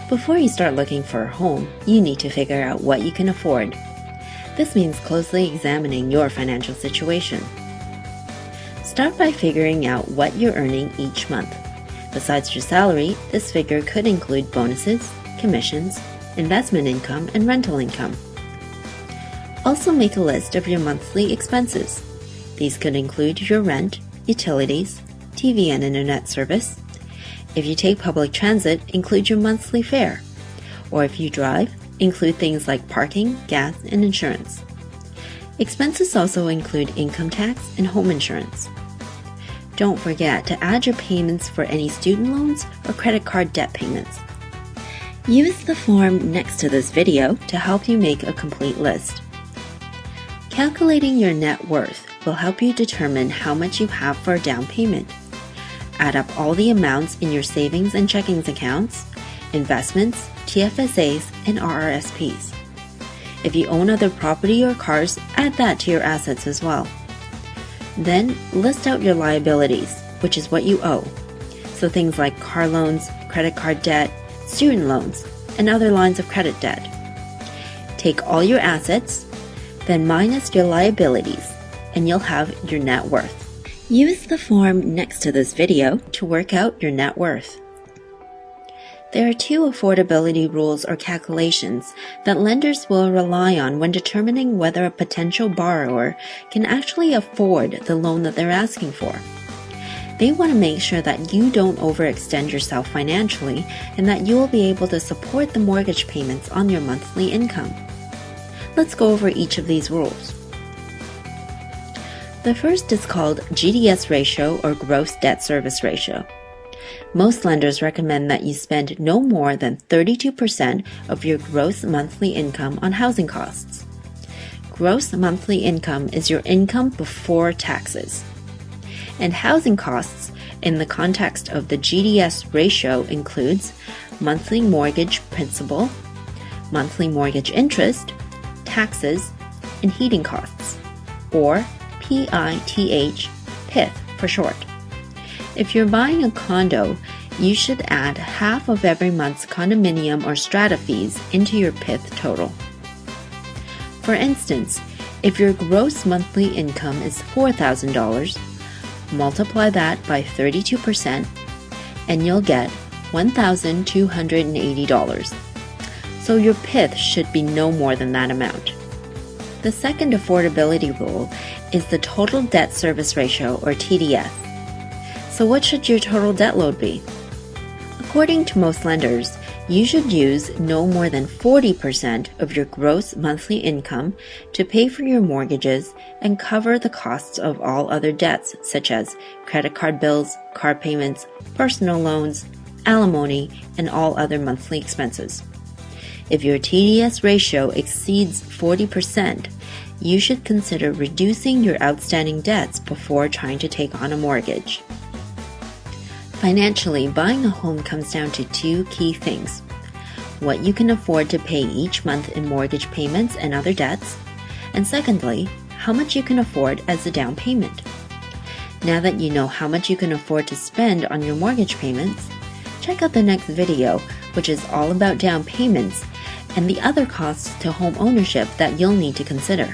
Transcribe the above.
Before you start looking for a home, you need to figure out what you can afford. This means closely examining your financial situation. Start by figuring out what you're earning each month. Besides your salary, this figure could include bonuses, commissions, investment income, and rental income. Also make a list of your monthly expenses. These could include your rent, utilities, TV and internet service. If you take public transit, include your monthly fare. Or if you drive, include things like parking, gas, and insurance. Expenses also include income tax and home insurance. Don't forget to add your payments for any student loans or credit card debt payments. Use the form next to this video to help you make a complete list. Calculating your net worth will help you determine how much you have for a down payment. Add up all the amounts in your savings and checkings accounts, investments, TFSAs, and RRSPs. If you own other property or cars, add that to your assets as well. Then list out your liabilities, which is what you owe. So things like car loans, credit card debt, student loans, and other lines of credit debt. Take all your assets, then minus your liabilities, and you'll have your net worth. Use the form next to this video to work out your net worth. There are two affordability rules or calculations that lenders will rely on when determining whether a potential borrower can actually afford the loan that they're asking for. They want to make sure that you don't overextend yourself financially and that you will be able to support the mortgage payments on your monthly income. Let's go over each of these rules. The first is called GDS ratio or gross debt service ratio. Most lenders recommend that you spend no more than 32% of your gross monthly income on housing costs. Gross monthly income is your income before taxes. And housing costs in the context of the GDS ratio includes monthly mortgage principal, monthly mortgage interest, taxes, and heating costs, or PITH, PITH for short. If you're buying a condo, you should add half of every month's condominium or strata fees into your PITH total. For instance, if your gross monthly income is $4,000, multiply that by 32% and you'll get $1,280. So your PITH should be no more than that amount. The second affordability rule is the total debt service ratio or TDS. So what should your total debt load be? According to most lenders, you should use no more than 40% of your gross monthly income to pay for your mortgages and cover the costs of all other debts such as credit card bills, car payments, personal loans, alimony, and all other monthly expenses. If your TDS ratio exceeds 40%, you should consider reducing your outstanding debts before trying to take on a mortgage. Financially, buying a home comes down to two key things: what you can afford to pay each month in mortgage payments and other debts, and secondly, how much you can afford as a down payment. Now that you know how much you can afford to spend on your mortgage payments, check out the next video, which is all about down payments and the other costs to home ownership that you'll need to consider.